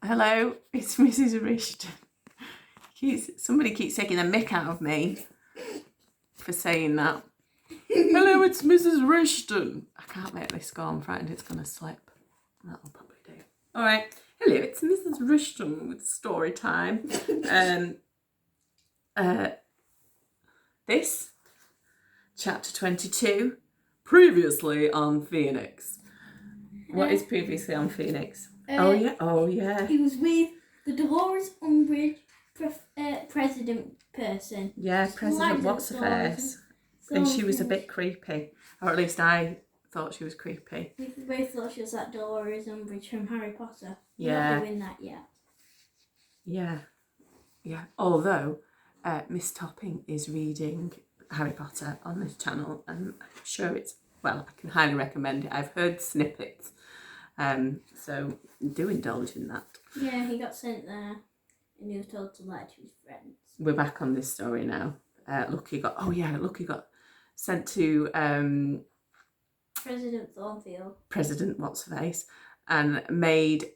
Hello, it's Mrs. Rishton. Somebody keeps taking the mick out of me for saying that. Hello, it's Mrs. Rishton. I can't make this go. I'm frightened it's going to slip. That'll probably do. All right. Hello, it's Mrs. Rishton with story time. This, chapter 22, previously on Phoenix. What is previously on Phoenix? Oh yeah. He was with the Dolores Umbridge president person. Yeah, President What's-Her-Face. And she was a bit creepy. Or at least I thought she was creepy. We both thought she was that Dolores Umbridge from Harry Potter. Yeah. We're not doing that yet. Yeah. Although, Miss Topping is reading Harry Potter on this channel, and I'm sure I can highly recommend it. I've heard snippets. So do indulge in that. Yeah, he got sent there and he was told to lie to his friends. We're back on this story now. Lucky got sent to President Thornfield. President What's-Her-Face, and made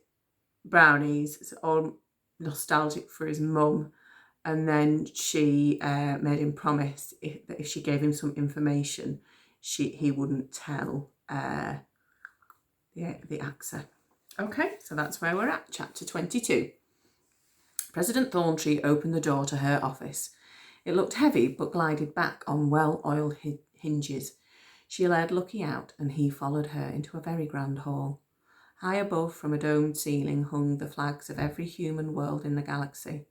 brownies. It's all nostalgic for his mum. And then she made him promise that if she gave him some information, he wouldn't tell the AXA. Okay, so that's where we're at, chapter 22. President Thorntree opened the door to her office. It looked heavy, but glided back on well-oiled hinges. She led Lucky out, and he followed her into a very grand hall. High above, from a domed ceiling, hung the flags of every human world in the galaxy.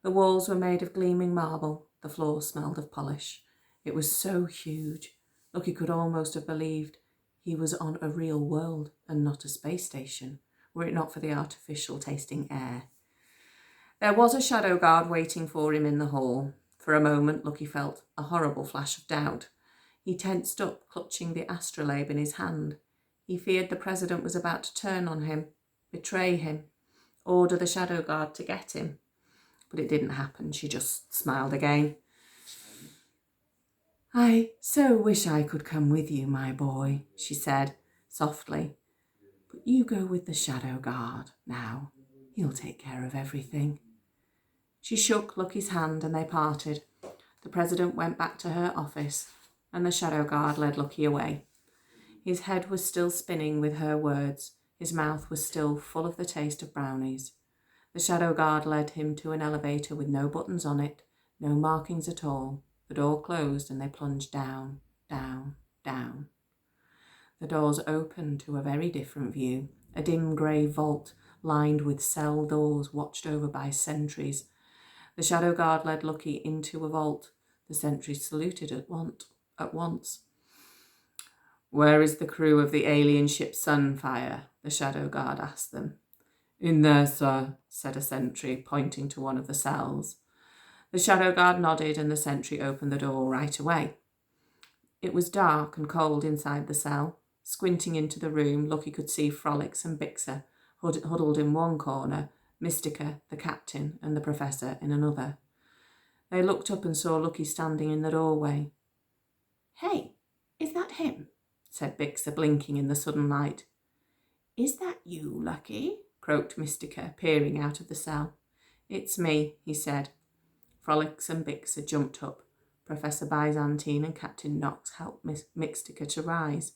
The walls were made of gleaming marble. The floor smelled of polish. It was so huge, Lucky could almost have believed he was on a real world and not a space station, were it not for the artificial tasting air. There was a shadow guard waiting for him in the hall. For a moment, Lucky felt a horrible flash of doubt. He tensed up, clutching the astrolabe in his hand. He feared the president was about to turn on him, betray him, order the shadow guard to get him. But it didn't happen. She just smiled again. I so wish I could come with you, my boy, she said softly. But you go with the shadow guard now. He'll take care of everything. She shook Lucky's hand and they parted. The president went back to her office and the shadow guard led Lucky away. His head was still spinning with her words. His mouth was still full of the taste of brownies. The shadow guard led him to an elevator with no buttons on it, no markings at all. The door closed and they plunged down, down, down. The doors opened to a very different view, a dim grey vault lined with cell doors watched over by sentries. The shadow guard led Lucky into a vault. The sentries saluted at once. Where is the crew of the alien ship Sunfire? The shadow guard asked them. In there, sir, said a sentry, pointing to one of the cells. The shadow guard nodded and the sentry opened the door right away. It was dark and cold inside the cell. Squinting into the room, Lucky could see Frolics and Bixer huddled in one corner, Mystica, the captain, and the professor in another. They looked up and saw Lucky standing in the doorway. Hey, is that him? Said Bixer, blinking in the sudden light. Is that you, Lucky? Croaked Mystica, peering out of the cell. It's me, he said. Frolics and Bixer jumped up. Professor Byzantine and Captain Knox helped Mystica to rise.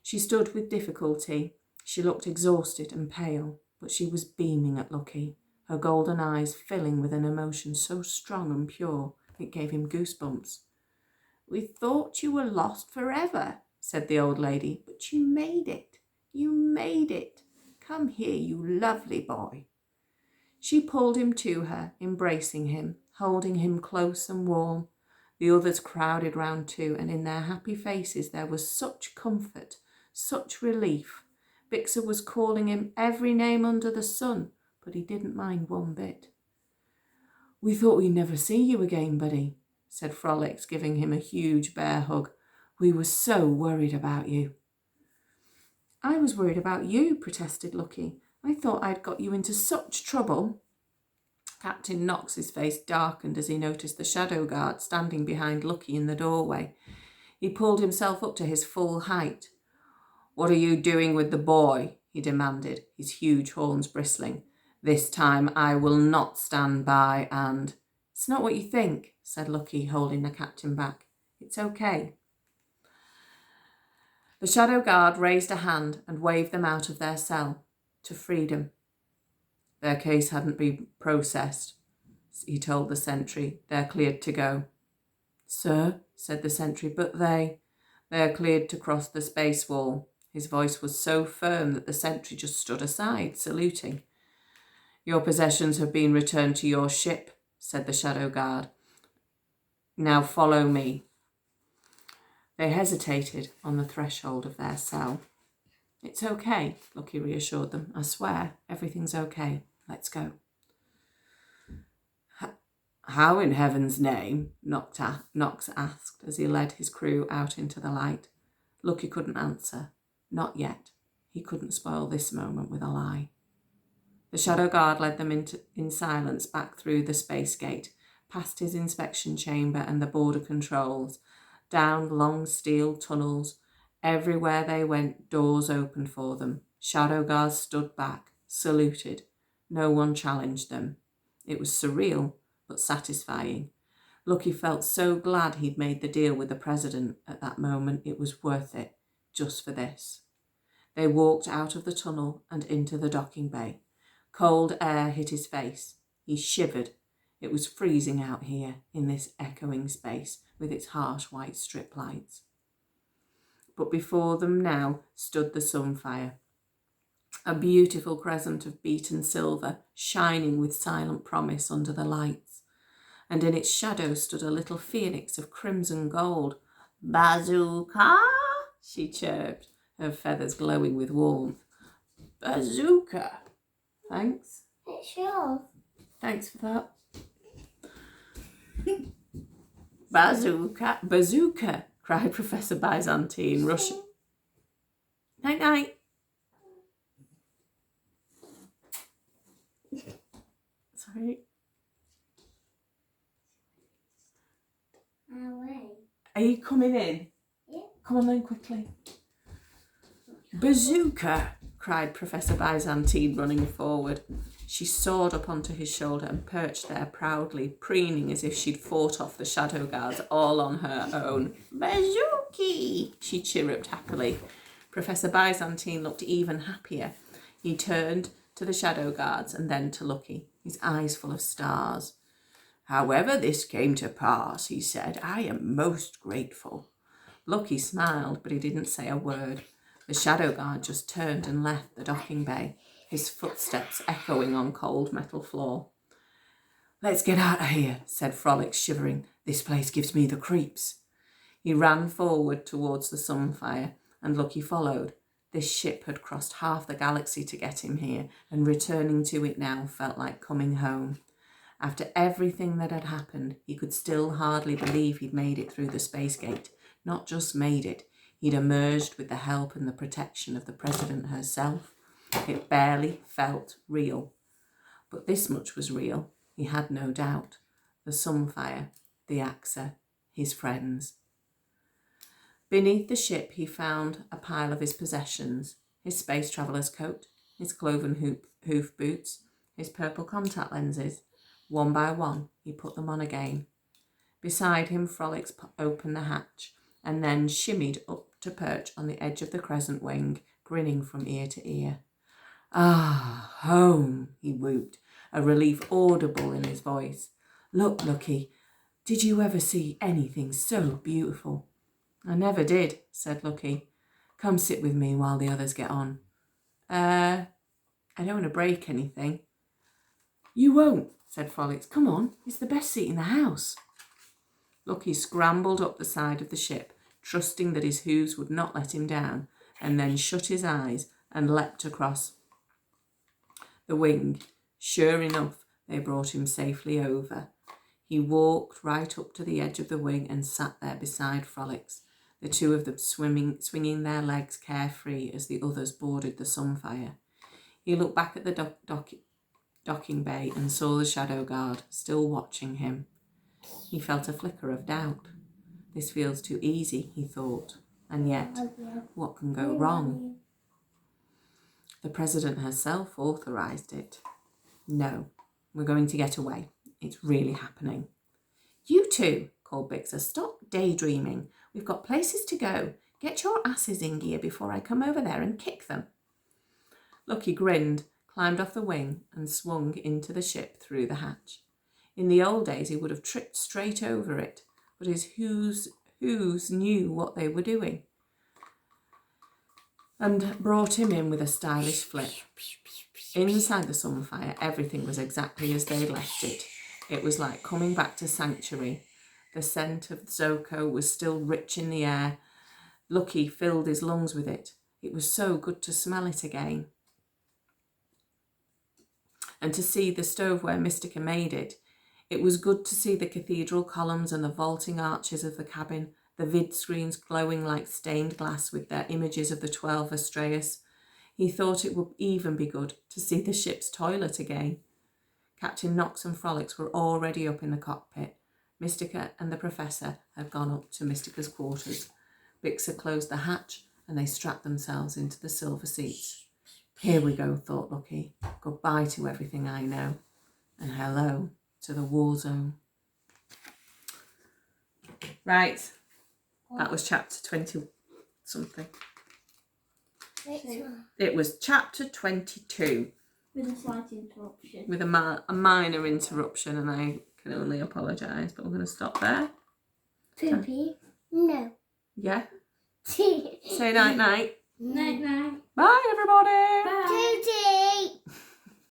She stood with difficulty. She looked exhausted and pale, but she was beaming at Lucky, her golden eyes filling with an emotion so strong and pure it gave him goosebumps. We thought you were lost forever, said the old lady, but you made it. You made it. Come here, you lovely boy. She pulled him to her, embracing him, holding him close and warm. The others crowded round too, and in their happy faces there was such comfort, such relief. Bixer was calling him every name under the sun, but he didn't mind one bit. We thought we'd never see you again, buddy, said Frolics, giving him a huge bear hug. We were so worried about you. I was worried about you, protested Lucky. I thought I'd got you into such trouble. Captain Knox's face darkened as he noticed the shadow guard standing behind Lucky in the doorway. He pulled himself up to his full height. What are you doing with the boy? He demanded, his huge horns bristling. This time I will not stand by and... It's not what you think, said Lucky, holding the captain back. It's okay. The shadow guard raised a hand and waved them out of their cell to freedom. Their case hadn't been processed, he told the sentry. They're cleared to go. Sir, said the sentry, but they're cleared to cross the space wall. His voice was so firm that the sentry just stood aside, saluting. Your possessions have been returned to your ship, said the shadow guard. Now follow me. They hesitated on the threshold of their cell. It's okay, Lucky reassured them. I swear, everything's okay. Let's go. How in heaven's name? Knox asked as he led his crew out into the light. Lucky couldn't answer. Not yet. He couldn't spoil this moment with a lie. The shadow guard led them in silence back through the space gate, past his inspection chamber and the border controls, down long steel tunnels. Everywhere they went, doors opened for them. Shadow guards stood back, saluted. No one challenged them. It was surreal, but satisfying. Lucky felt so glad he'd made the deal with the president at that moment. It was worth it, just for this. They walked out of the tunnel and into the docking bay. Cold air hit his face. He shivered. It was freezing out here in this echoing space with its harsh white strip lights. But before them now stood the Sunfire, a beautiful crescent of beaten silver shining with silent promise under the lights. And in its shadow stood a little phoenix of crimson gold. Bazooka, she chirped, her feathers glowing with warmth. Bazooka. Thanks. It's yours. Thanks for that. Bazooka, bazooka, cried Professor Byzantine, rushing. Night, night. Sorry. Are you coming in? Yeah. Come on then, quickly. Bazooka, cried Professor Byzantine, running forward. She soared up onto his shoulder and perched there proudly, preening as if she'd fought off the shadow guards all on her own. Bazooki, she chirruped happily. Professor Byzantine looked even happier. He turned to the shadow guards and then to Lucky, his eyes full of stars. However this came to pass, he said, I am most grateful. Lucky smiled, but he didn't say a word. The shadow guard just turned and left the docking bay, his footsteps echoing on cold metal floor. Let's get out of here, said Frolic, shivering. This place gives me the creeps. He ran forward towards the Sunfire, and Lucky followed. This ship had crossed half the galaxy to get him here, and returning to it now felt like coming home. After everything that had happened, he could still hardly believe he'd made it through the space gate. Not just made it, he'd emerged with the help and the protection of the president herself. It barely felt real. But this much was real, he had no doubt. The Sunfire, the AXA, his friends. Beneath the ship he found a pile of his possessions, his space traveller's coat, his cloven hoof boots, his purple contact lenses. One by one he put them on again. Beside him Frolic opened the hatch and then shimmied up to perch on the edge of the crescent wing, grinning from ear to ear. Ah, home, he whooped, a relief audible in his voice. Look, Lucky, did you ever see anything so beautiful? I never did, said Lucky. Come sit with me while the others get on. I don't want to break anything. You won't, said Frolic. Come on, it's the best seat in the house. Lucky scrambled up the side of the ship, trusting that his hooves would not let him down, and then shut his eyes and leapt across the wing. Sure enough, they brought him safely over. He walked right up to the edge of the wing and sat there beside Frolic, the two of them swinging their legs carefree as the others boarded the Sunfire. He looked back at the docking bay and saw the shadow guard still watching him. He felt a flicker of doubt. This feels too easy, he thought, and yet, what can go wrong? The president herself authorised it. No, we're going to get away. It's really happening. You two, called Bixer, stop daydreaming. We've got places to go. Get your asses in gear before I come over there and kick them. Lucky grinned, climbed off the wing and swung into the ship through the hatch. In the old days he would have tripped straight over it, but his whoos knew what they were doing and brought him in with a stylish flip. Inside the Sunfire, everything was exactly as they left it. It was like coming back to Sanctuary. The scent of Zoko was still rich in the air. Lucky filled his lungs with it. It was so good to smell it again. And to see the stove where Mystica made it. It was good to see the cathedral columns and the vaulting arches of the cabin, the vid screens glowing like stained glass with their images of the 12 Astraeus. He thought it would even be good to see the ship's toilet again. Captain Knox and Frolics were already up in the cockpit. Mystica and the Professor had gone up to Mystica's quarters. Bixer closed the hatch and they strapped themselves into the silver seats. Here we go, thought Lucky. Goodbye to everything I know. And hello to the war zone. Right. That was chapter 20 something. It was chapter 22. With a slight interruption. With a minor interruption, and I can only apologise, but we're going to stop there. Poopy? No. Yeah? Say night-night. Night-night. Bye, everybody. Bye. Tootie.